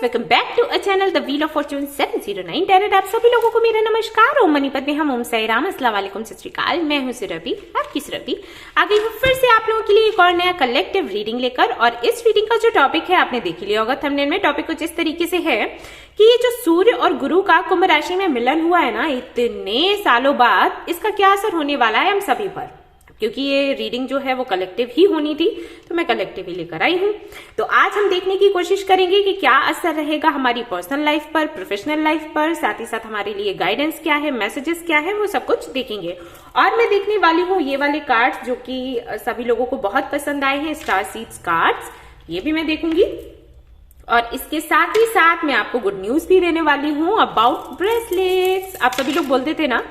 Welcome back to a channel the Wheel of Fortune 709 direct. आप सभी लोगों को मेरा नमस्कार। ओम मनी पद्मे हम ओम साई राम, अस्सलाम वालेकुम, सत श्री अकाल। मैं हूं सुरभि, आपकी सुरभि आ गई हूं फिर से आप लोगों के लिए एक और नया कलेक्टिव रीडिंग लेकर। और इस रीडिंग का जो टॉपिक है आपने देख लिया होगा थंबनेल में। टॉपिक कुछ इस तरीके से है कि ये जो सूर्य और गुरु का कुंभ राशि में मिलन हुआ है ना इतने सालों बाद, इसका क्या असर होने वाला है हम सभी पर। क्योंकि ये रीडिंग जो है वो कलेक्टिव ही होनी थी तो मैं कलेक्टिव ही लेकर आई हूं। तो आज हम देखने की कोशिश करेंगे कि क्या असर रहेगा हमारी पर्सनल लाइफ पर, प्रोफेशनल लाइफ पर, साथ ही साथ हमारे लिए गाइडेंस क्या है, मैसेजेस क्या है, वो सब कुछ देखेंगे। और मैं देखने वाली हूँ ये वाले कार्ड्स जो कि सभी लोगों को बहुत पसंद आए हैं, स्टार सीड्स कार्ड्स, ये भी मैं देखूंगी। और इसके साथ ही साथ मैं आपको गुड न्यूज भी देने वाली हूँ अबाउट ब्रेसलेट्स। आप सभी लोग बोलते थे ना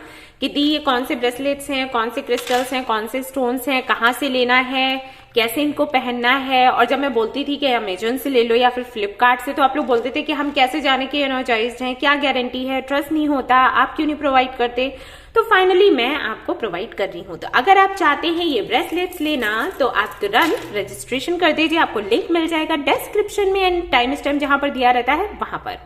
कि दी ये कौन से ब्रेसलेट्स हैं, कौन से क्रिस्टल्स हैं, कौन से स्टोन्स हैं, कहाँ से लेना है, कैसे इनको पहनना है। और जब मैं बोलती थी कि अमेजोन से ले लो या फिर फ्लिपकार्ट से, तो आप लोग बोलते थे कि हम कैसे जाने के एनर्जाइज्ड हैं, क्या गारंटी है, ट्रस्ट नहीं होता, आप क्यों नहीं प्रोवाइड करते। तो फाइनली मैं आपको प्रोवाइड कर रही हूं। तो अगर आप चाहते हैं ये ब्रेसलेट्स लेना तो आप तुरंत रजिस्ट्रेशन कर दीजिए। आपको लिंक मिल जाएगा डिस्क्रिप्शन में एंड टाइम स्टैम्प जहां पर दिया रहता है वहां पर।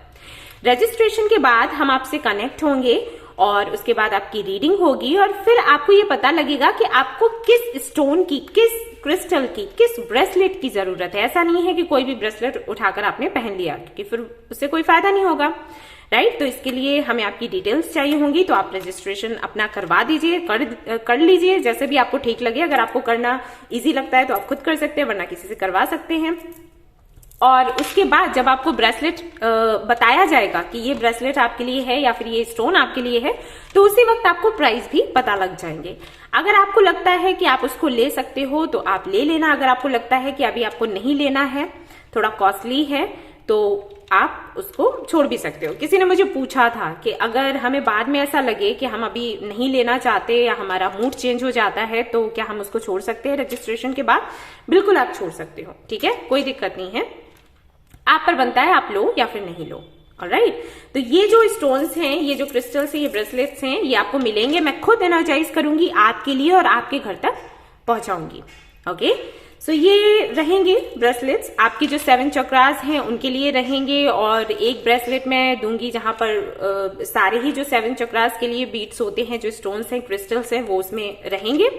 रजिस्ट्रेशन के बाद हम आपसे कनेक्ट होंगे और उसके बाद आपकी रीडिंग होगी और फिर आपको ये पता लगेगा कि आपको किस स्टोन की, किस क्रिस्टल की, किस ब्रेसलेट की जरूरत है। ऐसा नहीं है कि कोई भी ब्रेसलेट उठाकर आपने पहन लिया, क्योंकि फिर उससे कोई फायदा नहीं होगा, राइट। तो इसके लिए हमें आपकी डिटेल्स चाहिए होंगी। तो आप रजिस्ट्रेशन अपना करवा दीजिए, कर लीजिए जैसे भी आपको ठीक लगे। अगर आपको करना इजी लगता है तो आप खुद कर सकते हैं, वरना किसी से करवा सकते हैं। और उसके बाद जब आपको ब्रेसलेट बताया जाएगा कि ये ब्रेसलेट आपके लिए है या फिर ये स्टोन आपके लिए है, तो उसी वक्त आपको प्राइस भी पता लग जाएंगे। अगर आपको लगता है कि आप उसको ले सकते हो तो आप ले लेना। अगर आपको लगता है कि अभी आपको नहीं लेना है, थोड़ा कॉस्टली है, तो आप उसको छोड़ भी सकते हो। किसी ने मुझे पूछा था कि अगर हमें बाद में ऐसा लगे कि हम अभी नहीं लेना चाहते या हमारा मूड चेंज हो जाता है तो क्या हम उसको छोड़ सकते हैं रजिस्ट्रेशन के बाद। बिल्कुल आप छोड़ सकते हो, ठीक है, कोई दिक्कत नहीं है। आप पर बनता है आप लो या फिर नहीं लो। ऑलराइट, तो ये जो स्टोन्स हैं, ये जो क्रिस्टल्स हैं, ये ब्रेसलेट्स हैं, ये आपको मिलेंगे। मैं खुद एनर्जाइज करूंगी आपके लिए और आपके घर तक पहुंचाऊंगी। ओके, सो ये रहेंगे ब्रेसलेट्स आपकी जो 7 चक्रास हैं उनके लिए रहेंगे। और एक ब्रेसलेट मैं दूंगी जहां पर सारे ही जो 7 चक्रास के लिए बीट्स होते हैं, जो स्टोन्स हैं, क्रिस्टल्स हैं, वो उसमें रहेंगे।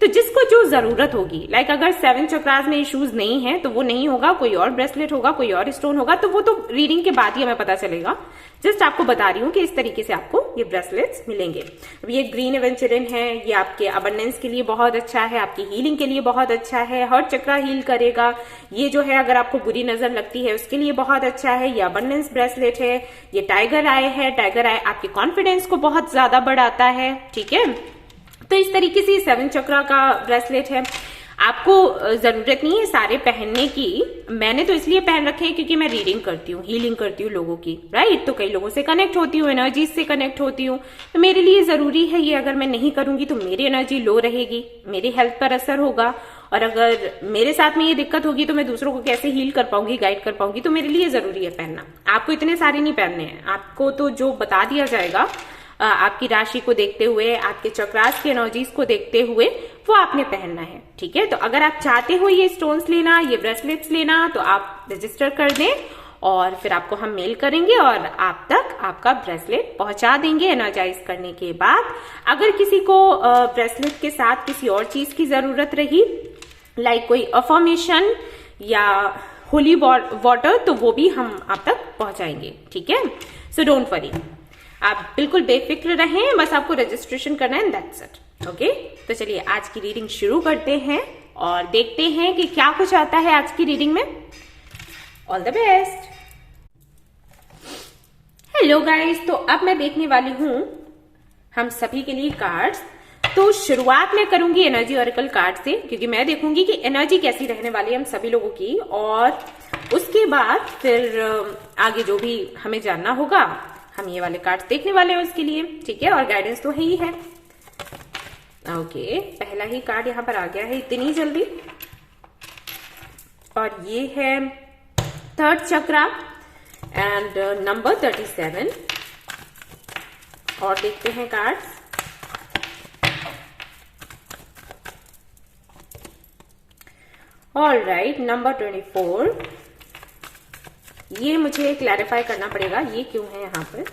तो जिसको जो जरूरत होगी, लाइक अगर 7 चक्रास में इश्यूज नहीं है तो वो नहीं होगा, कोई और ब्रेसलेट होगा, कोई और स्टोन होगा, तो वो तो रीडिंग के बाद ही हमें पता चलेगा। जस्ट आपको बता रही हूँ कि इस तरीके से आपको ये ब्रेसलेट्स मिलेंगे। अब ये ग्रीन एवेंचुरिन है, ये आपके अबंडेंस के लिए बहुत अच्छा है, आपकी हीलिंग के लिए बहुत अच्छा है, हर चक्रा हील करेगा। ये जो है अगर आपको बुरी नजर लगती है उसके लिए बहुत अच्छा है। ये अबंडेंस ब्रेसलेट है। ये टाइगर आई है, टाइगर आई आपके कॉन्फिडेंस को बहुत ज्यादा बढ़ाता है, ठीक है। तो इस तरीके से 7 चक्रा का ब्रेसलेट है। आपको जरूरत नहीं है सारे पहनने की। मैंने तो इसलिए पहन रखे हैं क्योंकि मैं रीडिंग करती हूँ, हीलिंग करती हूँ लोगों की, राइट। तो कई लोगों से कनेक्ट होती हूँ, एनर्जीज से कनेक्ट होती हूँ, तो मेरे लिए जरूरी है ये। अगर मैं नहीं करूंगी तो मेरी एनर्जी लो रहेगी, मेरी हेल्थ पर असर होगा। और अगर मेरे साथ में ये दिक्कत होगी तो मैं दूसरों को कैसे हील कर पाऊंगी, गाइड कर पाऊंगी। तो मेरे लिए जरूरी है पहनना। आपको इतने सारे नहीं पहनने हैं, आपको तो जो बता दिया जाएगा आपकी राशि को देखते हुए, आपके चक्रास की एनर्जीज को देखते हुए, वो आपने पहनना है, ठीक है। तो अगर आप चाहते हो ये स्टोन्स लेना, ये ब्रेसलेट्स लेना, तो आप रजिस्टर कर दें और फिर आपको हम मेल करेंगे और आप तक आपका ब्रेसलेट पहुंचा देंगे एनर्जाइज करने के बाद। अगर किसी को ब्रेसलेट के साथ किसी और चीज की जरूरत रही, लाइक कोई अफर्मेशन या होली वाटर, तो वो भी हम आप तक पहुंचाएंगे, ठीक है। सो डोंट वरी, आप बिल्कुल बेफिक्र रहें, बस आपको रजिस्ट्रेशन करना है, दैट्स इट। ओके, तो चलिए आज की रीडिंग शुरू करते हैं और देखते हैं कि क्या कुछ आता है आज की रीडिंग में। All the best. Hello guys, तो अब मैं देखने वाली हूं हम सभी के लिए कार्ड्स। तो शुरुआत मैं करूंगी एनर्जी ऑरेकल कार्ड से, क्योंकि मैं देखूंगी कि एनर्जी कैसी रहने वाली है हम सभी लोगों की, और उसके बाद फिर आगे जो भी हमें जानना होगा हम ये वाले कार्ड्स देखने वाले हैं उसके लिए, ठीक है। और गाइडेंस तो है ही है। ओके, पहला ही कार्ड यहां पर आ गया है इतनी जल्दी, और ये है 3rd चक्रा एंड नंबर 37। और देखते हैं कार्ड्स। ऑल राइट, नंबर 24, ये मुझे क्लैरिफाई करना पड़ेगा ये क्यों है यहाँ पर।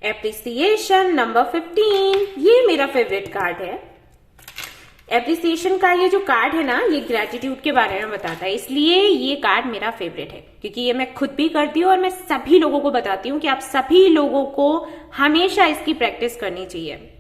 एप्रिसिएशन नंबर 15, ये मेरा फेवरेट कार्ड है। एप्रिसिएशन का ये जो कार्ड है ना, ये ग्रेटिट्यूड के बारे में बताता है, इसलिए ये कार्ड मेरा फेवरेट है, क्योंकि ये मैं खुद भी करती हूँ और मैं सभी लोगों को बताती हूँ कि आप सभी लोगों को हमेशा इसकी प्रैक्टिस करनी चाहिए।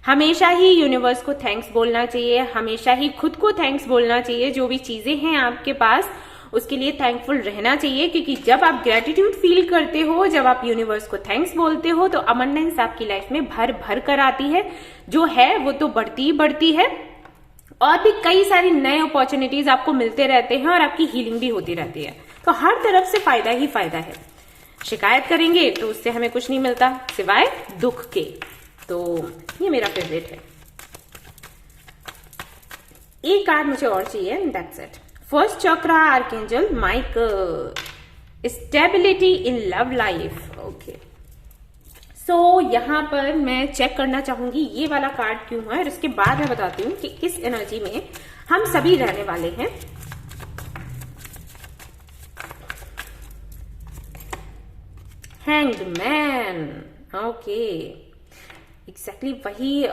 हमेशा ही यूनिवर्स को थैंक्स बोलना चाहिए, हमेशा ही खुद को थैंक्स बोलना चाहिए। जो भी चीजें हैं आपके पास उसके लिए थैंकफुल रहना चाहिए, क्योंकि जब आप ग्रेटिट्यूड फील करते हो, जब आप यूनिवर्स को थैंक्स बोलते हो, तो अबंडेंस आपकी लाइफ में भर भर कर आती है। जो है वो तो बढ़ती ही बढ़ती है, और भी कई सारी नए अपॉर्चुनिटीज आपको मिलते रहते हैं और आपकी हीलिंग भी होती रहती है। तो हर तरफ से फायदा ही फायदा है। शिकायत करेंगे तो उससे हमें कुछ नहीं मिलता सिवाय दुख के। तो ये मेरा फेवरेट है। एक कार्ड मुझे और चाहिए, that's it. First chakra archangel Michael, stability in love life. Okay, so यहां पर मैं चेक करना चाहूंगी ये वाला कार्ड क्यों है, और इसके बाद मैं बताती हूँ कि किस एनर्जी में हम सभी रहने वाले हैं। हैंग्ड मैन, ओके, एग्जैक्टली वही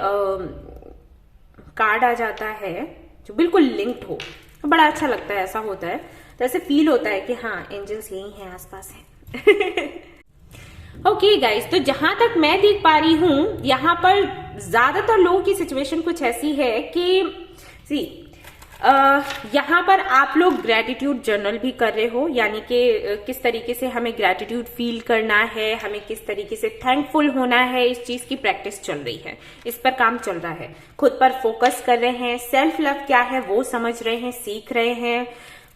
कार्ड आ जाता है जो बिल्कुल लिंक्ड हो। तो बड़ा अच्छा लगता है, ऐसा होता है तो ऐसे फील होता है कि हाँ एंजल्स यही हैं, आसपास हैं। ओके गाइस, तो जहां तक मैं देख पा रही हूं यहाँ पर ज्यादातर लोगों की सिचुएशन कुछ ऐसी है कि यहाँ पर आप लोग ग्रेटिट्यूड जर्नल भी कर रहे हो, यानी कि किस तरीके से हमें ग्रेटिट्यूड फील करना है, हमें किस तरीके से थैंकफुल होना है, इस चीज की प्रैक्टिस चल रही है, इस पर काम चल रहा है। खुद पर फोकस कर रहे हैं, सेल्फ लव क्या है वो समझ रहे हैं, सीख रहे हैं,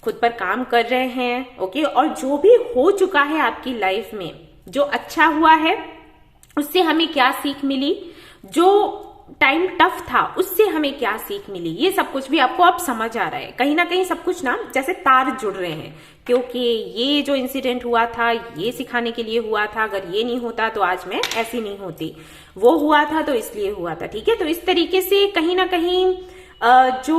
खुद पर काम कर रहे हैं। ओके, और जो भी हो चुका है आपकी लाइफ में, जो अच्छा हुआ है उससे हमें क्या सीख मिली, जो टाइम टफ था उससे हमें क्या सीख मिली, ये सब कुछ भी आपको अब समझ आ रहा है। कहीं ना कहीं सब कुछ ना जैसे तार जुड़ रहे हैं, क्योंकि ये जो इंसिडेंट हुआ था ये सिखाने के लिए हुआ था, अगर ये नहीं होता तो आज मैं ऐसी नहीं होती, वो हुआ था तो इसलिए हुआ था। ठीक है, तो इस तरीके से कहीं ना कहीं जो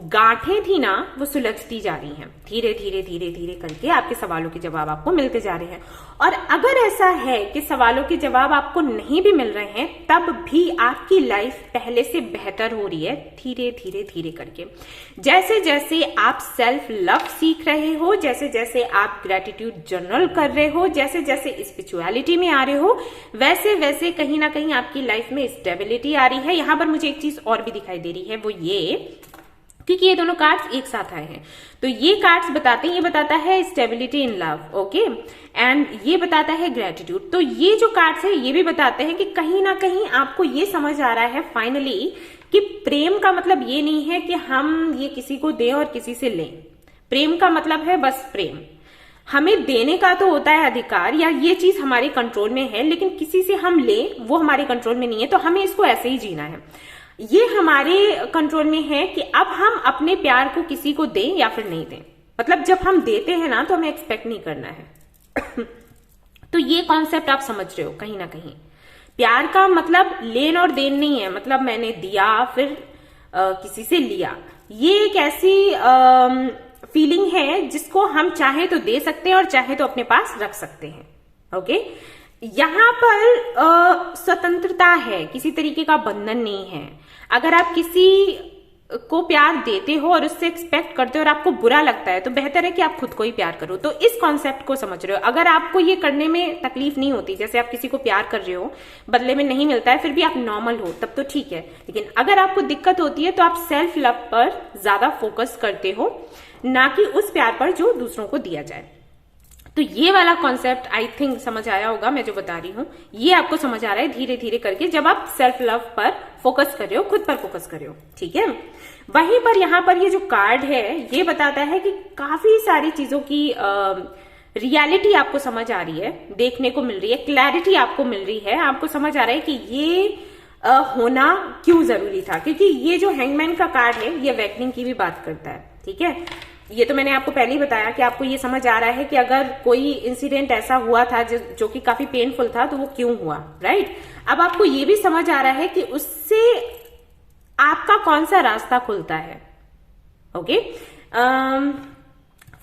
गांठें थी ना वो सुलझती जा रही हैं, धीरे धीरे धीरे धीरे करके आपके सवालों के जवाब आपको मिलते जा रहे हैं। और अगर ऐसा है कि सवालों के जवाब आपको नहीं भी मिल रहे हैं, तब भी आपकी लाइफ पहले से बेहतर हो रही है, धीरे धीरे धीरे करके। जैसे जैसे आप सेल्फ लव सीख रहे हो, जैसे जैसे आप ग्रेटिट्यूड जर्नल कर रहे हो, जैसे जैसे स्पिरिचुअलिटी में आ रहे हो, वैसे वैसे कहीं ना कहीं आपकी लाइफ में स्टेबिलिटी आ रही है। यहाँ पर मुझे एक चीज और भी दिखाई दे रही है, वो ये, क्योंकि ये दोनों कार्ड्स एक साथ आए हैं, तो ये कार्ड्स बताते हैं, ये बताता है stability in love, okay, and ये बताता है ग्रेटिट्यूड। तो ये जो कार्ड्स है ये भी बताते हैं कि कहीं ना कहीं आपको ये समझ आ रहा है फाइनली कि प्रेम का मतलब ये नहीं है कि हम ये किसी को दें और किसी से लें। प्रेम का मतलब है बस प्रेम, हमें देने का तो होता है अधिकार, या ये चीज हमारे कंट्रोल में है, लेकिन किसी से हम लें वो हमारे कंट्रोल में नहीं है, तो हमें इसको ऐसे ही जीना है। ये हमारे कंट्रोल में है कि अब हम अपने प्यार को किसी को दें या फिर नहीं दें। मतलब जब हम देते हैं ना तो हमें एक्सपेक्ट नहीं करना है। तो ये कॉन्सेप्ट आप समझ रहे हो कहीं ना कहीं। प्यार का मतलब लेन और देन नहीं है, मतलब मैंने दिया फिर किसी से लिया। ये एक ऐसी फीलिंग है जिसको हम चाहे तो दे सकते हैं और चाहे तो अपने पास रख सकते हैं। ओके, यहाँ पर स्वतंत्रता है, किसी तरीके का बंधन नहीं है। अगर आप किसी को प्यार देते हो और उससे एक्सपेक्ट करते हो और आपको बुरा लगता है, तो बेहतर है कि आप खुद को ही प्यार करो। तो इस कॉन्सेप्ट को समझ रहे हो। अगर आपको ये करने में तकलीफ नहीं होती, जैसे आप किसी को प्यार कर रहे हो, बदले में नहीं मिलता है, फिर भी आप नॉर्मल हो, तब तो ठीक है। लेकिन अगर आपको दिक्कत होती है तो आप सेल्फ लव पर ज्यादा फोकस करते हो, ना कि उस प्यार पर जो दूसरों को दिया जाए। तो ये वाला कॉन्सेप्ट आई थिंक समझ आया होगा, मैं जो बता रही हूं ये आपको समझ आ रहा है धीरे धीरे करके, जब आप सेल्फ लव पर फोकस कर रहे हो, खुद पर फोकस कर रहे हो। ठीक है, वहीं पर यहाँ पर ये जो कार्ड है ये बताता है कि काफी सारी चीजों की रियलिटी आपको समझ आ रही है, देखने को मिल रही है, क्लैरिटी आपको मिल रही है, आपको समझ आ रहा है कि ये होना क्यों जरूरी था। क्योंकि ये जो हैंगमैन का कार्ड है ये अवेकनिंग की भी बात करता है। ठीक है, ये तो मैंने आपको पहले ही बताया कि आपको ये समझ आ रहा है कि अगर कोई इंसिडेंट ऐसा हुआ था जो कि काफी पेनफुल था, तो वो क्यों हुआ, राइट। अब आपको ये भी समझ आ रहा है कि उससे आपका कौन सा रास्ता खुलता है। ओके,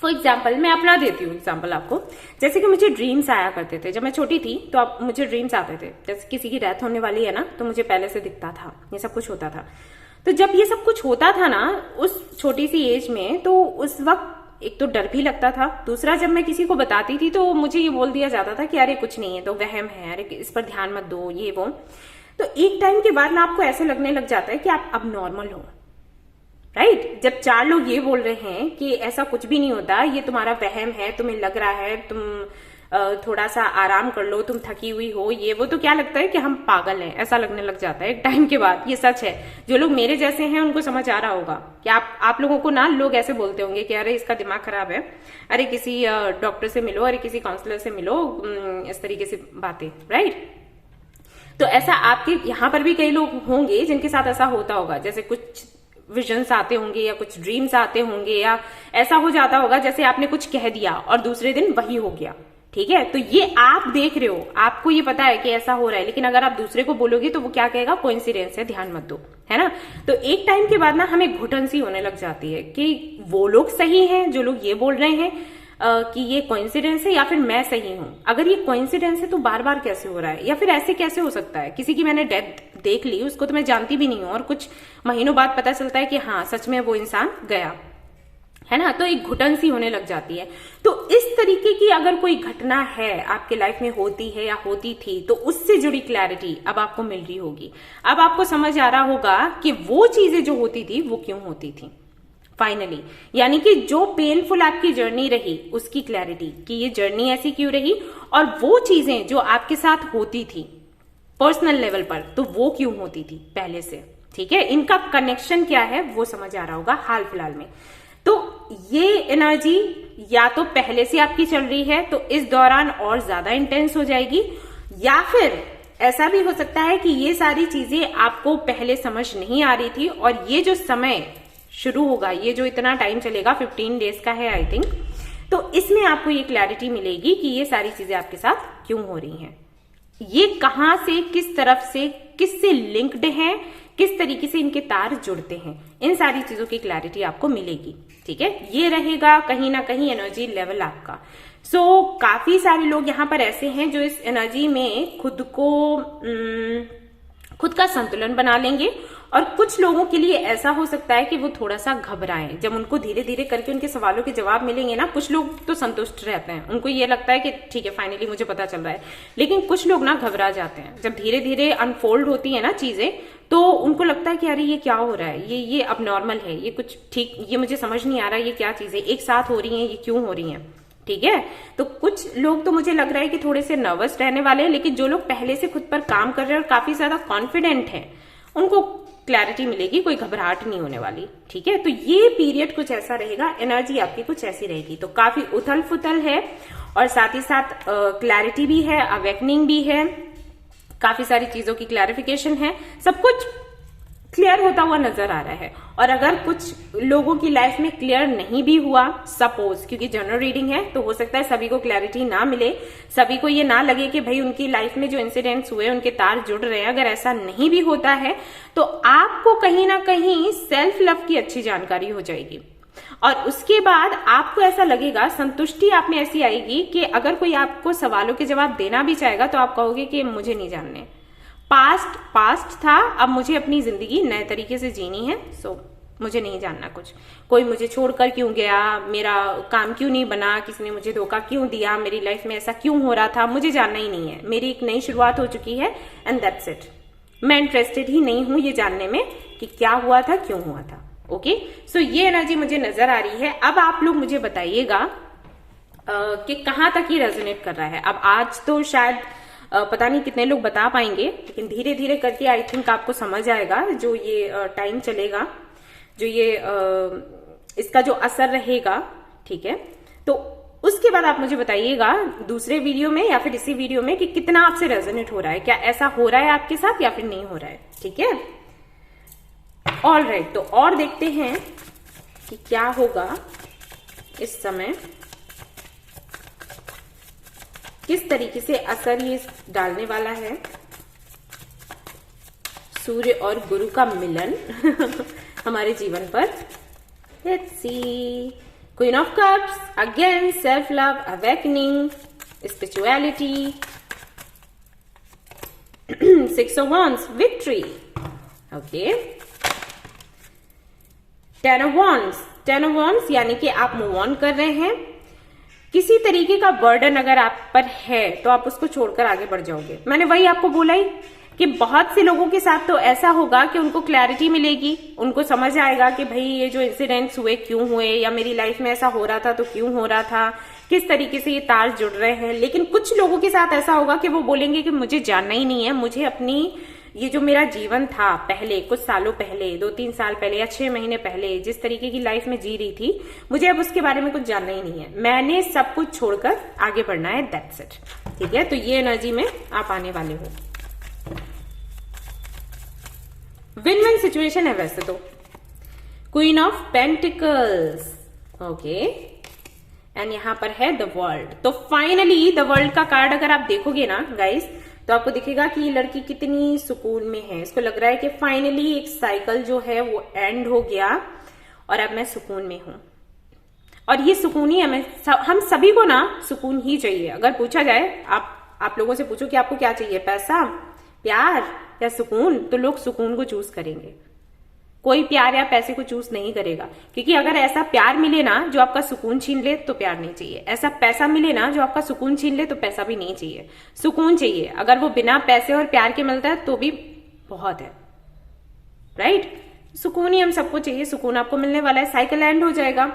फॉर एग्जाम्पल मैं अपना देती हूँ एग्जाम्पल आपको। जैसे कि मुझे ड्रीम्स आया करते थे जब मैं छोटी थी, तो अब मुझे ड्रीम्स आते थे, जैसे किसी की डेथ होने वाली है ना, तो मुझे पहले से दिखता था, ये सब कुछ होता था। तो जब ये सब कुछ होता था ना उस छोटी सी एज में, तो उस वक्त एक तो डर भी लगता था, दूसरा जब मैं किसी को बताती थी तो मुझे ये बोल दिया जाता था कि अरे कुछ नहीं है, तो वहम है, अरे इस पर ध्यान मत दो, ये वो। तो एक टाइम के बाद ना आपको ऐसे लगने लग जाता है कि आप अब नॉर्मल हो, राइट। जब 4 लोग ये बोल रहे हैं कि ऐसा कुछ भी नहीं होता, ये तुम्हारा वहम है, तुम्हें लग रहा है, तुम थोड़ा सा आराम कर लो, तुम थकी हुई हो, ये वो, तो क्या लगता है कि हम पागल हैं, ऐसा लगने लग जाता है एक टाइम के बाद। ये सच है, जो लोग मेरे जैसे हैं उनको समझ आ रहा होगा कि आप लोगों को ना लोग ऐसे बोलते होंगे कि अरे इसका दिमाग खराब है, अरे किसी डॉक्टर से मिलो, अरे किसी काउंसलर से मिलो, इस तरीके से बातें, राइट। तो ऐसा आपके यहाँ पर भी कई लोग होंगे जिनके साथ ऐसा होता होगा, जैसे कुछ विजन्स आते होंगे या कुछ ड्रीम्स आते होंगे, या ऐसा हो जाता होगा जैसे आपने कुछ कह दिया और दूसरे दिन वही हो गया, ठीक है। तो ये आप देख रहे हो, आपको ये पता है कि ऐसा हो रहा है, लेकिन अगर आप दूसरे को बोलोगे तो वो क्या कहेगा, कोइंसिडेंस है, ध्यान मत दो, है ना। तो एक टाइम के बाद ना हमें घुटन सी होने लग जाती है कि वो लोग सही हैं जो लोग ये बोल रहे हैं कि ये कोइंसिडेंस है, या फिर मैं सही हूं। अगर ये कोइंसिडेंस है तो बार बार कैसे हो रहा है, या फिर ऐसे कैसे हो सकता है। किसी की मैंने डेथ देख ली, उसको तो मैं जानती भी नहीं हूं, और कुछ महीनों बाद पता चलता है कि हाँ सच में वो इंसान गया, है ना। तो एक घुटन सी होने लग जाती है। तो इस तरीके की अगर कोई घटना है आपके लाइफ में, होती है या होती थी, तो उससे जुड़ी क्लैरिटी अब आपको मिल रही होगी। अब आपको समझ आ रहा होगा कि वो चीजें जो होती थी वो क्यों होती थी फाइनली। यानी कि जो पेनफुल आपकी जर्नी रही उसकी क्लैरिटी, कि ये जर्नी ऐसी क्यों रही, और वो चीजें जो आपके साथ होती थी पर्सनल लेवल पर, तो वो क्यों होती थी पहले से, ठीक है। इनका कनेक्शन क्या है वो समझ आ रहा होगा हाल फिलहाल में। तो ये एनर्जी या तो पहले से आपकी चल रही है तो इस दौरान और ज्यादा इंटेंस हो जाएगी, या फिर ऐसा भी हो सकता है कि ये सारी चीजें आपको पहले समझ नहीं आ रही थी, और ये जो समय शुरू होगा, ये जो इतना टाइम चलेगा 15 डेज का है आई थिंक, तो इसमें आपको ये क्लैरिटी मिलेगी कि ये सारी चीजें आपके साथ क्यों हो रही हैं, ये कहां से, किस तरफ से, किससे लिंक्ड हैं, किस तरीके से इनके तार जुड़ते हैं, इन सारी चीजों की क्लैरिटी आपको मिलेगी, ठीक है। ये रहेगा कहीं ना कहीं एनर्जी लेवल आपका। सो काफी सारे लोग यहाँ पर ऐसे हैं जो इस एनर्जी में खुद का संतुलन बना लेंगे, और कुछ लोगों के लिए ऐसा हो सकता है कि वो थोड़ा सा घबराएं जब उनको धीरे धीरे करके उनके सवालों के जवाब मिलेंगे ना। कुछ लोग तो संतुष्ट रहते हैं, उनको ये लगता है कि ठीक है फाइनली मुझे पता चल रहा है, लेकिन कुछ लोग ना घबरा जाते हैं जब धीरे धीरे अनफोल्ड होती है ना चीजें, तो उनको लगता है कि अरे ये क्या हो रहा है, ये अब नॉर्मल है, ये कुछ ठीक, ये मुझे समझ नहीं आ रहा, ये क्या चीजें एक साथ हो रही हैं, ये क्यों हो रही हैं, ठीक है। तो कुछ लोग तो मुझे लग रहा है कि थोड़े से नर्वस रहने वाले हैं, लेकिन जो लोग पहले से खुद पर काम कर रहे हैं और काफी ज्यादा कॉन्फिडेंट हैं, उनको क्लैरिटी मिलेगी, कोई घबराहट नहीं होने वाली, ठीक है। तो ये पीरियड कुछ ऐसा रहेगा, एनर्जी आपकी कुछ ऐसी रहेगी। तो काफी उथल फुथल है, और साथ ही साथ क्लैरिटी भी है, अवेकनिंग भी है, काफी सारी चीजों की क्लैरिफिकेशन है, सब कुछ क्लियर होता हुआ नजर आ रहा है। और अगर कुछ लोगों की लाइफ में क्लियर नहीं भी हुआ, सपोज, क्योंकि जनरल रीडिंग है तो हो सकता है सभी को क्लैरिटी ना मिले, सभी को ये ना लगे कि भाई उनकी लाइफ में जो इंसिडेंट्स हुए उनके तार जुड़ रहे हैं। अगर ऐसा नहीं भी होता है तो आपको कहीं ना कहीं सेल्फ लव की अच्छी जानकारी हो जाएगी, और उसके बाद आपको ऐसा लगेगा, संतुष्टि आप में ऐसी आएगी कि अगर कोई आपको सवालों के जवाब देना भी चाहेगा तो आप कहोगे कि मुझे नहीं जानने, पास्ट था, अब मुझे अपनी जिंदगी नए तरीके से जीनी है, सो मुझे नहीं जानना कुछ, कोई मुझे छोड़कर क्यों गया, मेरा काम क्यों नहीं बना, किसी ने मुझे धोखा क्यों दिया, मेरी लाइफ में ऐसा क्यों हो रहा था, मुझे जानना ही नहीं है, मेरी एक नई शुरुआत हो चुकी है एंड दैट्स इट। मैं इंटरेस्टेड ही नहीं हूं ये जानने में कि क्या हुआ था, क्यों हुआ था। ओके, सो ये एनर्जी मुझे नजर आ रही है। अब आप लोग मुझे बताइएगा कि कहां तक ये रेजोनेट कर रहा है। अब आज तो शायद पता नहीं कितने लोग बता पाएंगे, लेकिन धीरे धीरे करके आई थिंक आपको समझ आएगा, जो ये टाइम चलेगा, जो ये इसका जो असर रहेगा, ठीक है। तो उसके बाद आप मुझे बताइएगा दूसरे वीडियो में या फिर इसी वीडियो में कि कितना आपसे रेजोनेट हो रहा है, क्या ऐसा हो रहा है आपके साथ या फिर नहीं हो रहा है, ठीक है। ऑल राइट, तो और देखते हैं कि क्या होगा इस समय, किस तरीके से असर ये डालने वाला है। सूर्य और गुरु का मिलन हमारे जीवन पर। Let's see, queen of cups, again self love, awakening, spirituality, six of wands, victory. Okay, ten of wands, ten of wands यानी कि आप मूव ऑन कर रहे हैं। किसी तरीके का बर्डन अगर आप पर है तो आप उसको छोड़कर आगे बढ़ जाओगे। मैंने वही आपको बोला ही कि बहुत से लोगों के साथ तो ऐसा होगा कि उनको क्लैरिटी मिलेगी, उनको समझ आएगा कि भाई ये जो इंसिडेंट्स हुए क्यों हुए, या मेरी लाइफ में ऐसा हो रहा था तो क्यों हो रहा था, किस तरीके से ये तार जुड़ रहे हैं। लेकिन कुछ लोगों के साथ ऐसा होगा कि वो बोलेंगे कि मुझे जानना ही नहीं है, मुझे अपनी ये जो मेरा जीवन था पहले, कुछ सालों पहले, 2-3 साल पहले या 6 महीने पहले जिस तरीके की लाइफ में जी रही थी, मुझे अब उसके बारे में कुछ जानना ही नहीं है, मैंने सब कुछ छोड़कर आगे बढ़ना है, दैट्स इट। ठीक है, तो ये एनर्जी में आप आने वाले हो। विन विन सिचुएशन है वैसे तो। Queen of pentacles, okay, and यहां पर है द वर्ल्ड। तो फाइनली द वर्ल्ड का कार्ड अगर आप देखोगे ना गाइस, तो आपको दिखेगा कि ये लड़की कितनी सुकून में है। इसको लग रहा है कि फाइनली एक साइकिल जो है वो एंड हो गया और अब मैं सुकून में हूं। और ये सुकून ही हमें, हम सभी को ना सुकून ही चाहिए। अगर पूछा जाए, आप लोगों से पूछो कि आपको क्या चाहिए, पैसा, प्यार या सुकून, तो लोग सुकून को चूज करेंगे। कोई प्यार या पैसे को चूज नहीं करेगा, क्योंकि अगर ऐसा प्यार मिले ना जो आपका सुकून छीन ले तो प्यार नहीं चाहिए, ऐसा पैसा मिले ना जो आपका सुकून छीन ले तो पैसा भी नहीं चाहिए, सुकून चाहिए। अगर वो बिना पैसे और प्यार के मिलता है तो भी बहुत है, राइट। सुकून ही हम सबको चाहिए, सुकून आपको मिलने वाला है, साइकिल एंड हो जाएगा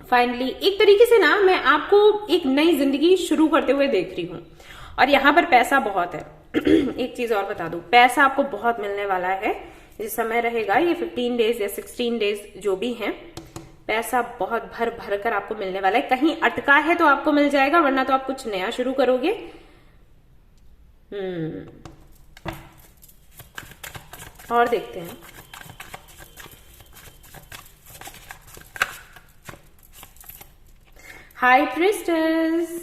फाइनली। एक तरीके से ना मैं आपको एक नई जिंदगी शुरू करते हुए देख रही हूं, और यहां पर पैसा बहुत है। एक चीज और बता दूं, पैसा आपको बहुत मिलने वाला है। जिस समय रहेगा ये 15 डेज या 16 डेज जो भी हैं, पैसा बहुत भर भर कर आपको मिलने वाला है। कहीं अटका है तो आपको मिल जाएगा, वरना तो आप कुछ नया शुरू करोगे। और देखते हैं, हाई प्रिस्टेस,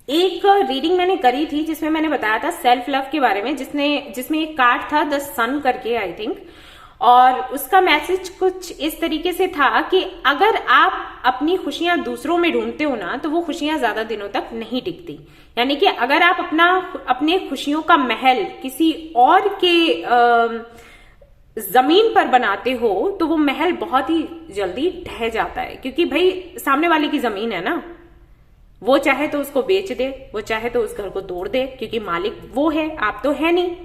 एक रीडिंग मैंने करी थी जिसमें मैंने बताया था सेल्फ लव के बारे में, जिसमें एक कार्ड था द सन करके आई थिंक, और उसका मैसेज कुछ इस तरीके से था कि अगर आप अपनी खुशियां दूसरों में ढूंढते हो ना, तो वो खुशियां ज्यादा दिनों तक नहीं टिकती। यानी कि अगर आप अपने खुशियों का महल किसी और के जमीन पर बनाते हो तो वो महल बहुत ही जल्दी ढह जाता है, क्योंकि भाई सामने वाले की जमीन है ना, वो चाहे तो उसको बेच दे, वो चाहे तो उस घर को तोड़ दे, क्योंकि मालिक वो है, आप तो है नहीं,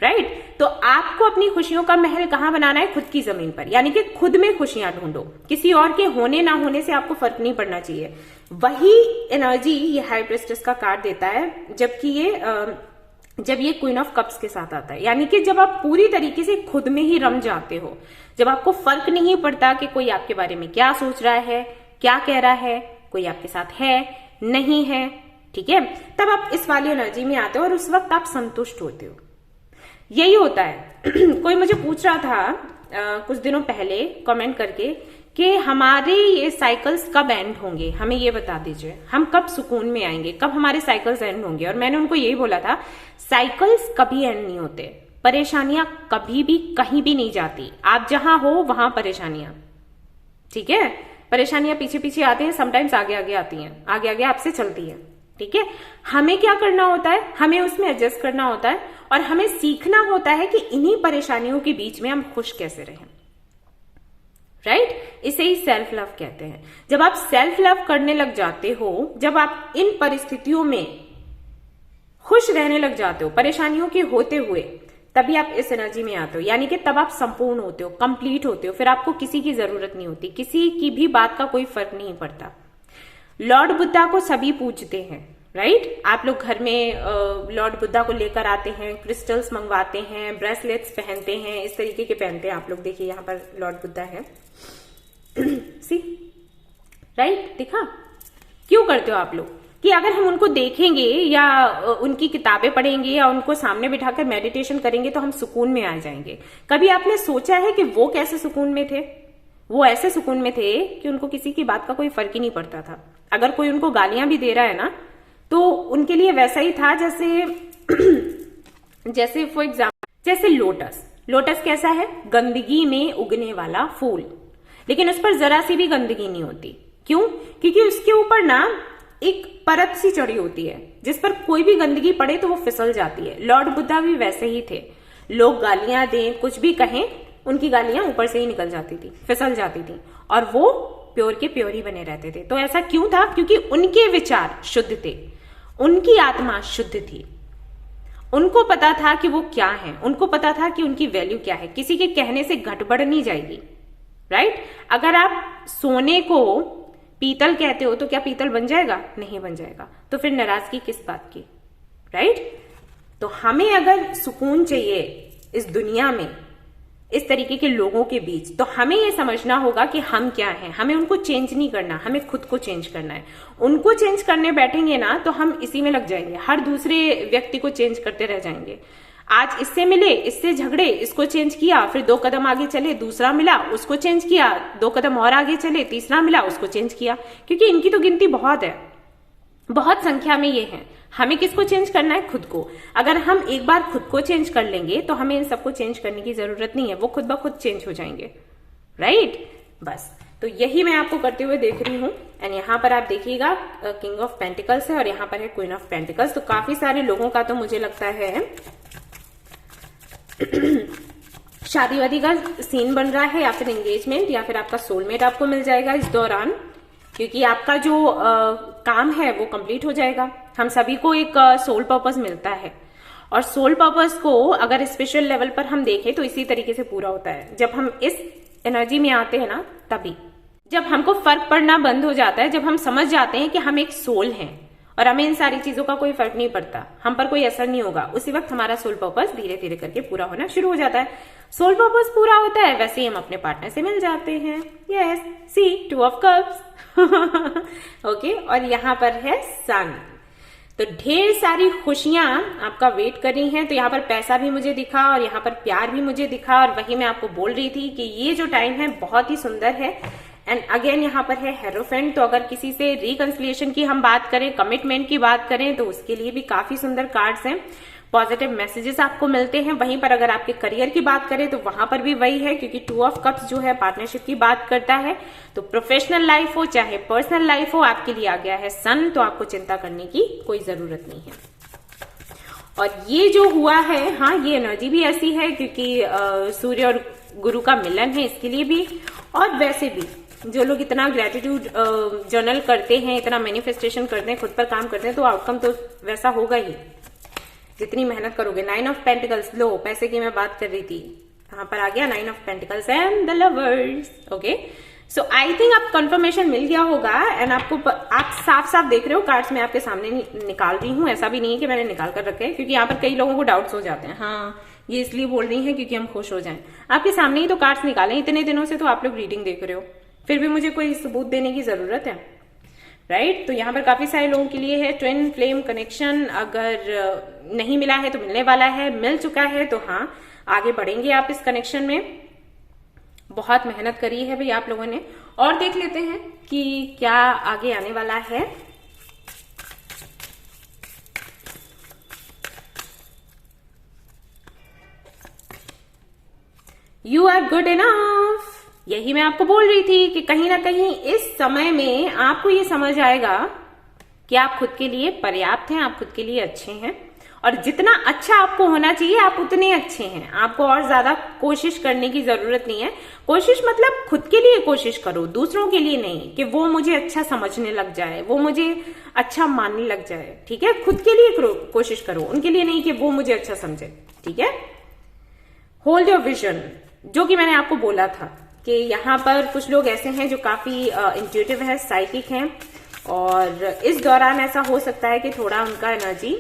राइट। तो आपको अपनी खुशियों का महल कहां बनाना है, खुद की जमीन पर, यानी कि खुद में खुशियां ढूंढो, किसी और के होने ना होने से आपको फर्क नहीं पड़ना चाहिए। वही एनर्जी ये हाई प्रिस्टेस का कार्ड देता है, जब ये क्वीन ऑफ कप्स के साथ आता है, यानी कि जब आप पूरी तरीके से खुद में ही रम जाते हो, जब आपको फर्क नहीं पड़ता कि कोई आपके बारे में क्या सोच रहा है, क्या कह रहा है, कोई आपके साथ है नहीं है, ठीक है, तब आप इस वाली एनर्जी में आते हो और उस वक्त आप संतुष्ट होते हो। यही होता है। कोई मुझे पूछ रहा था कुछ दिनों पहले कमेंट करके कि हमारे ये साइकिल्स कब एंड होंगे, हमें ये बता दीजिए, हम कब सुकून में आएंगे, कब हमारे साइकिल्स एंड होंगे। और मैंने उनको यही बोला था, साइकिल्स कभी एंड नहीं होते, परेशानियां कभी भी कहीं भी नहीं जाती, आप जहां हो वहां परेशानियां, ठीक है, परेशानियां पीछे पीछे आती हैं, समटाइम्स आगे आगे आती हैं, आगे आगे आपसे चलती हैं, ठीक है। हमें क्या करना होता है, हमें उसमें एडजस्ट करना होता है, और हमें सीखना होता है कि इन्हीं परेशानियों के बीच में हम खुश कैसे रहें, राइट। इसे ही सेल्फ लव कहते हैं। जब आप सेल्फ लव करने लग जाते हो, जब आप इन परिस्थितियों में खुश रहने लग जाते हो, परेशानियों के होते हुए, तभी आप इस एनर्जी में आते हो, यानी कि तब आप संपूर्ण होते हो, कंप्लीट होते हो, फिर आपको किसी की जरूरत नहीं होती, किसी की भी बात का कोई फर्क नहीं पड़ता। लॉर्ड बुद्धा को सभी पूजते हैं, राइट। आप लोग घर में लॉर्ड बुद्धा को लेकर आते हैं, क्रिस्टल्स मंगवाते हैं, ब्रेसलेट्स पहनते हैं, इस तरीके के पहनते हैं आप लोग। देखिए यहाँ पर लॉर्ड बुद्धा है, सी, राइट, दिखा। क्यों करते हो आप लोग कि अगर हम उनको देखेंगे या उनकी किताबें पढ़ेंगे या उनको सामने बिठाकर मेडिटेशन करेंगे तो हम सुकून में आ जाएंगे। कभी आपने सोचा है कि वो कैसे सुकून में थे? वो ऐसे सुकून में थे कि उनको किसी की बात का कोई फर्क ही नहीं पड़ता था। अगर कोई उनको गालियां भी दे रहा है ना, तो उनके लिए वैसा ही था जैसे जैसे फॉर एग्जाम्पल जैसे लोटस कैसा है, गंदगी में उगने वाला फूल, लेकिन उस पर जरा सी भी गंदगी नहीं होती। क्यों? क्योंकि उसके ऊपर ना एक परत सी चढ़ी होती है जिस पर कोई भी गंदगी पड़े तो वो फिसल जाती है। लॉर्ड बुद्धा भी वैसे ही थे। लोग गालियां दें, कुछ भी कहें, उनकी गालियां ऊपर से ही निकल जाती थी, फिसल जाती थी, और वो प्योर के प्योर ही बने रहते थे। तो ऐसा क्यों था? क्योंकि उनके विचार शुद्ध थे, उनकी आत्मा शुद्ध थी, उनको पता था कि वो क्या है, उनको पता था कि उनकी वैल्यू क्या है। किसी के कहने से घटबढ़ नहीं जाएगी, राइट? अगर आप सोने को पीतल कहते हो तो क्या पीतल बन जाएगा? नहीं बन जाएगा। तो फिर नाराजगी किस बात की, राइट? तो हमें अगर सुकून चाहिए इस दुनिया में, इस तरीके के लोगों के बीच, तो हमें यह समझना होगा कि हम क्या हैं। हमें उनको चेंज नहीं करना, हमें खुद को चेंज करना है। उनको चेंज करने बैठेंगे ना तो हम इसी में लग जाएंगे, हर दूसरे व्यक्ति को चेंज करते रह जाएंगे। आज इससे मिले, इससे झगड़े, इसको चेंज किया, फिर 2 कदम आगे चले, दूसरा मिला, उसको चेंज किया, 2 कदम और आगे चले, तीसरा मिला, उसको चेंज किया। क्योंकि इनकी तो गिनती बहुत है, बहुत संख्या में ये है। हमें किसको चेंज करना है? खुद को। अगर हम एक बार खुद को चेंज कर लेंगे तो हमें इन सबको चेंज करने की जरूरत नहीं है, वो खुद ब खुद चेंज हो जाएंगे, राइट? बस तो यही मैं आपको करते हुए देख रही हूं। एंड यहाँ पर आप देखिएगा किंग ऑफ पेंटिकल्स है और यहाँ पर है क्वीन ऑफ पेंटिकल्स। तो काफी सारे लोगों का तो मुझे लगता है शादी वादी का सीन बन रहा है, या फिर एंगेजमेंट, या फिर आपका सोलमेट आपको मिल जाएगा इस दौरान, क्योंकि आपका जो काम है वो कंप्लीट हो जाएगा। हम सभी को एक सोल पर्पस मिलता है, और सोल पर्पस को अगर स्पेशल लेवल पर हम देखें तो इसी तरीके से पूरा होता है। जब हम इस एनर्जी में आते हैं ना, तभी जब हमको फर्क पड़ना बंद हो जाता है, जब हम समझ जाते हैं कि हम एक सोल हैं और हमें इन सारी चीजों का कोई फर्क नहीं पड़ता, हम पर कोई असर नहीं होगा, उसी वक्त हमारा सोल पर्पस धीरे धीरे करके पूरा होना शुरू हो जाता है। सोल पर्पस पूरा होता है, वैसे ही हम अपने पार्टनर से मिल जाते हैं। Yes, see 2 of cups. Okay, और यहाँ पर है सन। तो ढेर सारी खुशियां आपका वेट कर रही हैं। तो यहाँ पर पैसा भी मुझे दिखा और यहाँ पर प्यार भी मुझे दिखा, और वही मैं आपको बोल रही थी कि ये जो टाइम है बहुत ही सुंदर है। एंड अगेन यहाँ पर है हेरोफेंट। तो अगर किसी से रिकंसिलिएशन की हम बात करें, कमिटमेंट की बात करें, तो उसके लिए भी काफी सुंदर कार्ड्स हैं, पॉजिटिव मैसेजेस आपको मिलते हैं। वहीं पर अगर आपके करियर की बात करें तो वहां पर भी वही है, क्योंकि 2 ऑफ कप्स जो है पार्टनरशिप की बात करता है। तो प्रोफेशनल लाइफ हो चाहे पर्सनल लाइफ हो, आपके लिए आ गया है सन, तो आपको चिंता करने की कोई जरूरत नहीं है। और ये जो हुआ है, हाँ, ये एनर्जी भी ऐसी है क्योंकि सूर्य और गुरु का मिलन है, इसके लिए भी। और वैसे भी जो लोग इतना ग्रेटिट्यूड जर्नल करते हैं, इतना मैनिफेस्टेशन करते हैं, खुद पर काम करते हैं, तो आउटकम तो वैसा होगा ही जितनी मेहनत करोगे। 9 ऑफ पेंटिकल्स, लो पैसे की मैं बात कर रही थी, यहाँ पर आ गया 9 of pentacles and the lovers. Okay, so I think आप कंफर्मेशन मिल गया होगा। एंड आपको आप साफ साफ देख रहे हो, कार्ड्स मैं आपके सामने निकाल रही हूँ। ऐसा भी नहीं है कि मैंने निकाल कर रखे हैं, क्योंकि यहाँ पर कई लोगों को डाउट्स हो जाते हैं, हाँ ये इसलिए बोल रही है क्योंकि हम खुश हो जाएं। आपके सामने ही तो कार्ड्स निकाले, इतने दिनों से तो आप लोग रीडिंग देख रहे हो, फिर भी मुझे कोई सबूत देने की जरूरत है, राइट? तो यहाँ पर काफी सारे लोगों के लिए है ट्विन फ्लेम कनेक्शन। अगर नहीं मिला है तो मिलने वाला है, मिल चुका है तो हाँ आगे बढ़ेंगे आप इस कनेक्शन में। बहुत मेहनत करी है भाई आप लोगों ने। और देख लेते हैं कि क्या आगे आने वाला है। You are good enough. यही मैं आपको बोल रही थी कि कहीं ना कहीं इस समय में आपको ये समझ आएगा कि आप खुद के लिए पर्याप्त हैं, आप खुद के लिए अच्छे हैं, और जितना अच्छा आपको होना चाहिए आप उतने अच्छे हैं। आपको और ज्यादा कोशिश करने की जरूरत नहीं है। कोशिश मतलब खुद के लिए कोशिश करो, दूसरों के लिए नहीं कि वो मुझे अच्छा समझने लग जाए, वो मुझे अच्छा मानने लग जाए, ठीक है? खुद के लिए कोशिश करो, उनके लिए नहीं कि वो मुझे अच्छा समझे, ठीक है? होल्ड योर विजन, जो कि मैंने आपको बोला था कि यहाँ पर कुछ लोग ऐसे हैं जो काफी इंट्यूटिव है, साइकिक हैं, और इस दौरान ऐसा हो सकता है कि थोड़ा उनका एनर्जी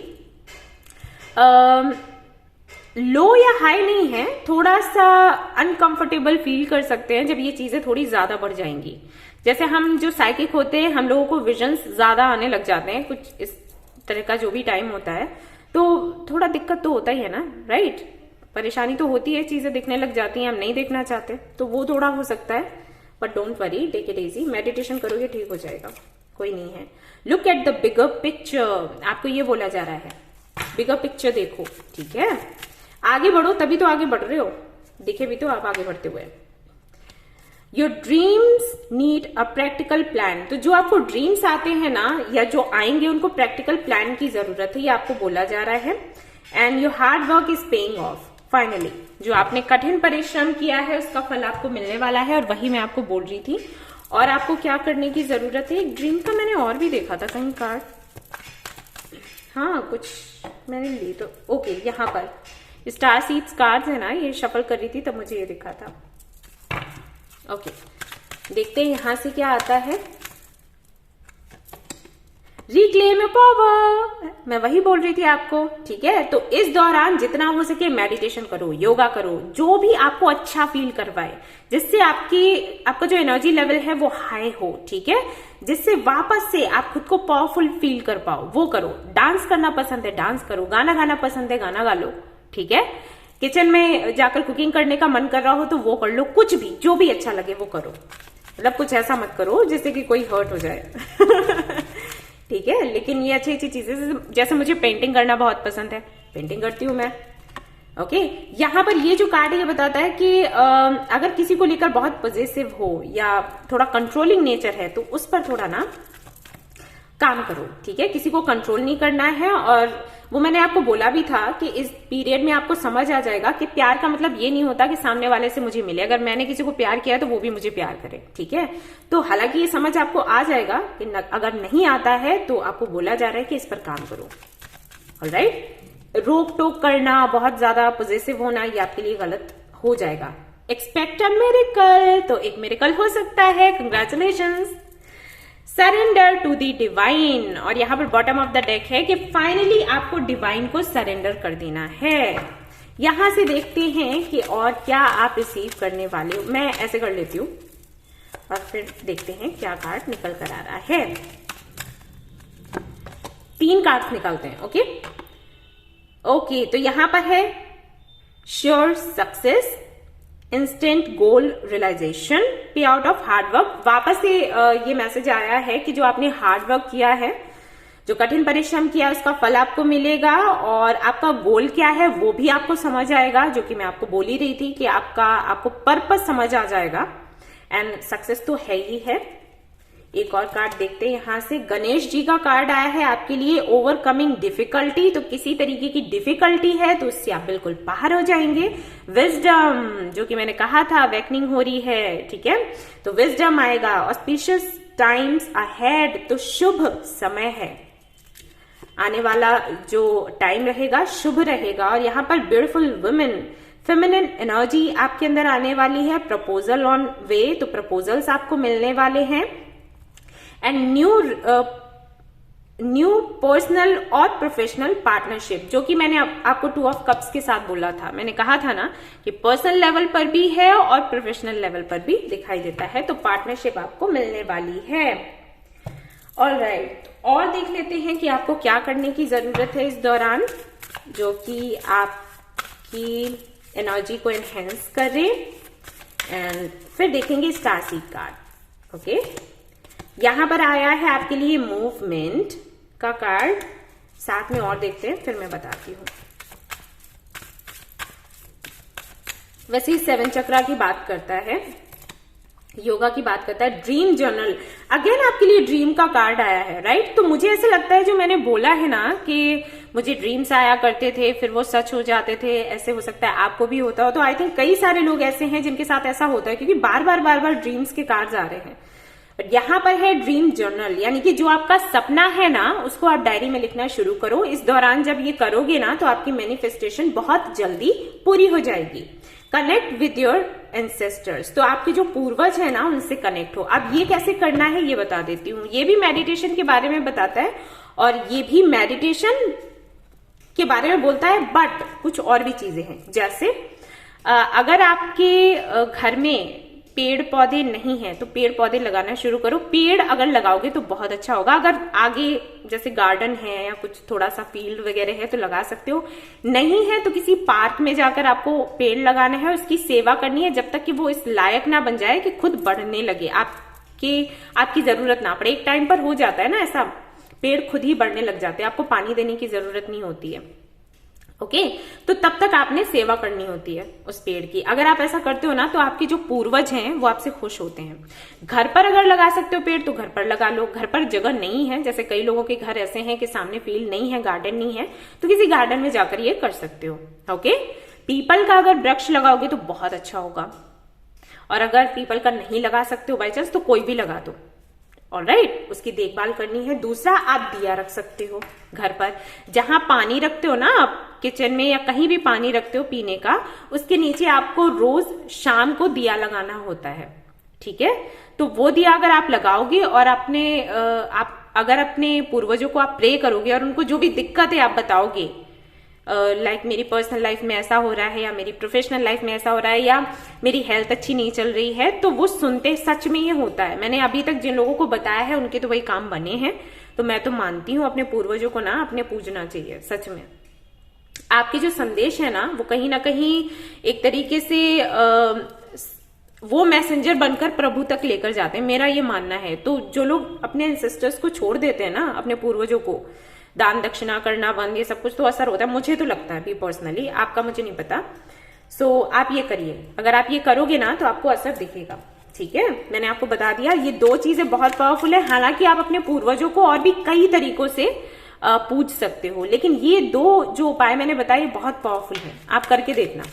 लो या हाई नहीं है, थोड़ा सा अनकंफर्टेबल फील कर सकते हैं जब ये चीजें थोड़ी ज्यादा बढ़ जाएंगी। जैसे हम जो साइकिक होते हैं, हम लोगों को विजन्स ज्यादा आने लग जाते हैं, कुछ इस तरह का जो भी टाइम होता है, तो थोड़ा दिक्कत तो होता ही है ना, राइट? परेशानी तो होती है, चीजें दिखने लग जाती हैं, हम नहीं देखना चाहते, तो वो थोड़ा हो सकता है। But don't worry, take it easy, meditation करोगे ठीक हो जाएगा। कोई नहीं है। Look at the bigger picture, आपको ये बोला जा रहा है, बिगर पिक्चर देखो, ठीक है। आगे बढ़ो, तभी तो आगे बढ़ रहे हो, दिखे भी तो आप आगे बढ़ते हुए। Your dreams need a practical plan, तो जो आपको ड्रीम्स आते हैं ना या जो आएंगे उनको प्रैक्टिकल प्लान की जरूरत है, ये आपको बोला जा रहा है। And your hard work is paying off, finally जो आपने कठिन परिश्रम किया है उसका फल आपको मिलने वाला है, और वही मैं आपको बोल रही थी। और आपको क्या करने की जरूरत है, एक ड्रीम का मैंने और भी देखा था कहीं कार्ड, हाँ कुछ मैंने ली तो, ओके यहाँ पर स्टार सीड्स कार्ड्स है ना, ये शफल कर रही थी तब मुझे ये दिखा था। ओके देखते हैं यहां से क्या आता है। रिक्लेम योर पावर, मैं वही बोल रही थी आपको, ठीक है। तो इस दौरान जितना हो सके मेडिटेशन करो, योगा करो, जो भी आपको अच्छा फील करवाए, जिससे आपका जो एनर्जी लेवल है वो हाई हो, ठीक है, जिससे वापस से आप खुद को पावरफुल फील कर पाओ, वो करो। डांस करना पसंद है डांस करो, गाना गाना पसंद है गाना गा लो, ठीक है। किचन में जाकर कुकिंग करने का मन कर रहा हो तो वो कर लो, कुछ भी जो भी अच्छा लगे वो करो, मतलब कुछ ऐसा मत करो जिससे कि कोई हर्ट हो जाए ठीक है। लेकिन ये अच्छी अच्छी चीजें, जैसे मुझे पेंटिंग करना बहुत पसंद है, पेंटिंग करती हूँ मैं, ओके। यहाँ पर ये जो कार्ड है ये बताता है कि अगर किसी को लेकर बहुत पॉजिटिव हो या थोड़ा कंट्रोलिंग नेचर है तो उस पर थोड़ा ना काम करो, ठीक है। किसी को कंट्रोल नहीं करना है, और वो मैंने आपको बोला भी था कि इस पीरियड में आपको समझ आ जाएगा कि प्यार का मतलब ये नहीं होता कि सामने वाले से मुझे मिले, अगर मैंने किसी को प्यार किया तो वो भी मुझे प्यार करे, ठीक है। तो हालांकि ये समझ आपको आ जाएगा कि अगर नहीं आता है तो आपको बोला जा रहा है कि इस पर काम करो, ऑलराइट। रोक टोक करना, बहुत ज्यादा पॉजिटिव होना, ये आपके लिए गलत हो जाएगा। एक्सपेक्ट अ मिरेकल, तो एक मिरेकल हो सकता है, congratulations. Surrender to the divine, और यहां पर बॉटम ऑफ द डेक है कि फाइनली आपको डिवाइन को सरेंडर कर देना है। यहां से देखते हैं कि और क्या आप रिसीव करने वाले हो। मैं ऐसे कर लेती हूं और फिर देखते हैं क्या कार्ड निकल कर आ रहा है। 3 कार्ड्स निकलते हैं, ओके ओके। तो यहां पर है श्योर सक्सेस, इंस्टेंट गोल रियलाइजेशन, पे आउट ऑफ हार्ड वर्क। वापस से ये मैसेज आया है कि जो आपने हार्ड वर्क किया है, जो कठिन परिश्रम किया है, उसका फल आपको मिलेगा, और आपका गोल क्या है वो भी आपको समझ आएगा, जो कि मैं आपको बोल ही रही थी कि आपको पर्पस समझ आ जाएगा, एंड सक्सेस तो है ही है। एक और कार्ड देखते हैं यहां से, गणेश जी का कार्ड आया है आपके लिए, ओवरकमिंग डिफिकल्टी। तो किसी तरीके की डिफिकल्टी है तो उससे आप बिल्कुल बाहर हो जाएंगे। विजडम, जो कि मैंने कहा था अवेकनिंग हो रही है, ठीक है, तो विजडम आएगा। ऑस्पिशियस टाइम्स अहेड, तो शुभ समय है, आने वाला जो टाइम रहेगा शुभ रहेगा। और यहाँ पर ब्यूटीफुल वुमेन, फेमिनिन एनर्जी आपके अंदर आने वाली है। प्रपोजल ऑन वे, तो प्रपोजल्स आपको मिलने वाले हैं। एंड न्यू पर्सनल और प्रोफेशनल पार्टनरशिप, जो कि मैंने आपको 2 ऑफ कप्स के साथ बोला था। मैंने कहा था ना कि पर्सनल लेवल पर भी है और प्रोफेशनल लेवल पर भी दिखाई देता है, तो पार्टनरशिप आपको मिलने वाली है। ऑलराइट, और देख लेते हैं कि आपको क्या करने की जरूरत है इस दौरान, जो कि आपकी एनर्जी को एनहेंस करे। एंड फिर देखेंगे स्टार सीड कार्ड, ओके। यहां पर आया है आपके लिए मूवमेंट का कार्ड, साथ में और देखते हैं फिर मैं बताती हूं। वैसे ही 7 चक्रा की बात करता है, योगा की बात करता है। ड्रीम जर्नल, अगेन आपके लिए ड्रीम का कार्ड आया है, राइट। तो मुझे ऐसे लगता है जो मैंने बोला है ना कि मुझे ड्रीम्स आया करते थे फिर वो सच हो जाते थे, ऐसे हो सकता है आपको भी होता हो। तो आई थिंक कई सारे लोग ऐसे हैं जिनके साथ ऐसा होता है, क्योंकि बार बार ड्रीम्स के कार्ड्स आ रहे हैं। यहां पर है ड्रीम जर्नल, यानी कि जो आपका सपना है ना उसको आप डायरी में लिखना शुरू करो। इस दौरान जब ये करोगे ना तो आपकी मैनिफेस्टेशन बहुत जल्दी पूरी हो जाएगी। कनेक्ट विद योर एंसेस्टर्स, तो आपके जो पूर्वज है ना उनसे कनेक्ट हो। अब ये कैसे करना है ये बता देती हूँ। ये भी मेडिटेशन के बारे में बताता है और ये भी मेडिटेशन के बारे में बोलता है, बट कुछ और भी चीजें हैं। जैसे अगर आपके घर में पेड़ पौधे नहीं है तो पेड़ पौधे लगाना शुरू करो। पेड़ अगर लगाओगे तो बहुत अच्छा होगा। अगर आगे जैसे गार्डन है या कुछ थोड़ा सा फील्ड वगैरह है तो लगा सकते हो, नहीं है तो किसी पार्क में जाकर आपको पेड़ लगाना है, उसकी सेवा करनी है जब तक कि वो इस लायक ना बन जाए कि खुद बढ़ने लगे। आप कि आपकी जरूरत ना पड़े। एक टाइम पर हो जाता है ना ऐसा, पेड़ खुद ही बढ़ने लग जाते हैं, आपको पानी देने की जरूरत नहीं होती है। ओके, तो तब तक आपने सेवा करनी होती है उस पेड़ की। अगर आप ऐसा करते हो ना तो आपके जो पूर्वज हैं वो आपसे खुश होते हैं। घर पर अगर लगा सकते हो पेड़ तो घर पर लगा लो। घर पर जगह नहीं है, जैसे कई लोगों के घर ऐसे हैं कि सामने फील्ड नहीं है, गार्डन नहीं है, तो किसी गार्डन में जाकर ये कर सकते हो। ओके, पीपल का अगर वृक्ष लगाओगे तो बहुत अच्छा होगा, और अगर पीपल का नहीं लगा सकते हो बाई चांस तो कोई भी लगा दो। ऑलराइट, उसकी देखभाल करनी है। दूसरा, आप दिया रख सकते हो घर पर, जहां पानी रखते हो ना आप किचन में या कहीं भी पानी रखते हो पीने का, उसके नीचे आपको रोज शाम को दिया लगाना होता है। ठीक है, तो वो दिया अगर आप लगाओगे और अगर अपने पूर्वजों को आप प्रे करोगे और उनको जो भी दिक्कत है आप बताओगे, लाइक मेरी पर्सनल लाइफ में ऐसा हो रहा है, या मेरी प्रोफेशनल लाइफ में ऐसा हो रहा है, या मेरी हेल्थ अच्छी नहीं चल रही है, तो वो सुनते सच में ये होता है। मैंने अभी तक जिन लोगों को बताया है उनके तो वही काम बने हैं। तो मैं तो मानती हूँ अपने पूर्वजों को ना अपने पूजना चाहिए सच में। आपके जो संदेश है ना वो कहीं ना कहीं एक तरीके से वो मैसेंजर बनकर प्रभु तक लेकर जाते हैं, मेरा ये मानना है। तो जो लोग अपने एंसेस्टर्स को छोड़ देते हैं ना, अपने पूर्वजों को दान दक्षिणा करना बंद, ये सब कुछ तो असर होता है, मुझे तो लगता है भी पर्सनली, आपका मुझे नहीं पता। सो आप ये करिए, अगर आप ये करोगे ना तो आपको असर दिखेगा। ठीक है, मैंने आपको बता दिया, ये दो चीजें बहुत पावरफुल है। हालांकि आप अपने पूर्वजों को और भी कई तरीकों से पूज सकते हो, लेकिन ये दो जो उपाय मैंने बताए बहुत पावरफुल है, आप करके देखना।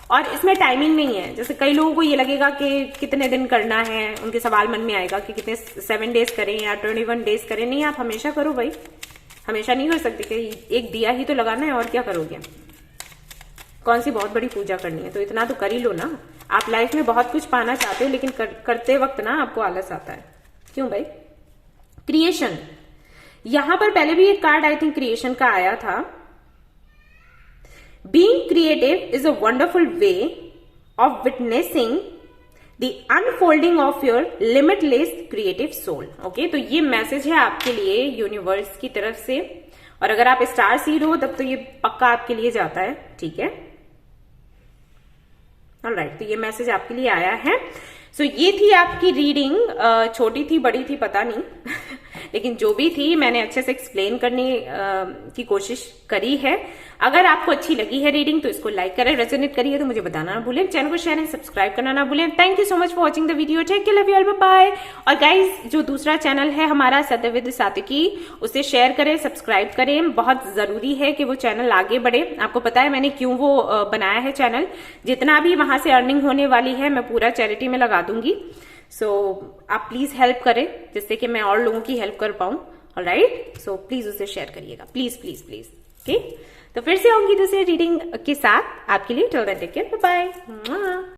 और इसमें टाइमिंग नहीं है, जैसे कई लोगों को ये लगेगा कि कितने दिन करना है, उनके सवाल मन में आएगा कि कितने 7 डेज करें या 21 डेज करें। नहीं, आप हमेशा करो भाई, हमेशा नहीं कर सकते कि एक दिया ही तो लगाना है और क्या करोगे, कौन सी बहुत बड़ी पूजा करनी है, तो इतना तो कर ही लो ना। आप लाइफ में बहुत कुछ पाना चाहते हो लेकिन करते वक्त ना आपको आलस आता है, क्यों भाई। क्रिएशन, यहां पर पहले भी एक कार्ड आई थिंक क्रिएशन का आया था। Being creative is a wonderful way of witnessing the unfolding of your limitless creative soul. Okay, तो ये मैसेज है आपके लिए यूनिवर्स की तरफ से, और अगर आप स्टार सीड हो तब तो ये पक्का आपके लिए जाता है। ठीक है, ऑलराइट, तो ये मैसेज आपके लिए आया है। सो ये थी आपकी रीडिंग, छोटी थी बड़ी थी पता नहीं लेकिन जो भी थी मैंने अच्छे से एक्सप्लेन करने की कोशिश करी है। अगर आपको अच्छी लगी है रीडिंग तो इसको लाइक करें, रेजोनेट करिए तो मुझे बताना ना भूलें, चैनल को शेयर एंड सब्सक्राइब करना ना भूलें। Thank you so much for watching the video, take care, love you all, bye bye. और गाइज, जो दूसरा चैनल है हमारा सत्यविद सात्विकी, उसे शेयर करें, सब्सक्राइब करें, बहुत जरूरी है कि वो चैनल आगे बढ़े। आपको पता है मैंने क्यों वो बनाया है चैनल, जितना भी वहां से अर्निंग होने वाली है मैं पूरा चैरिटी में लगा दूंगी। सो आप प्लीज हेल्प करें जिससे कि मैं और लोगों की हेल्प कर पाऊं। ऑलराइट, सो प्लीज उसे शेयर करिएगा, प्लीज प्लीज प्लीज। ओके, तो फिर से आऊंगी दूसरी रीडिंग के साथ आपके लिए। Till then take care, bye bye.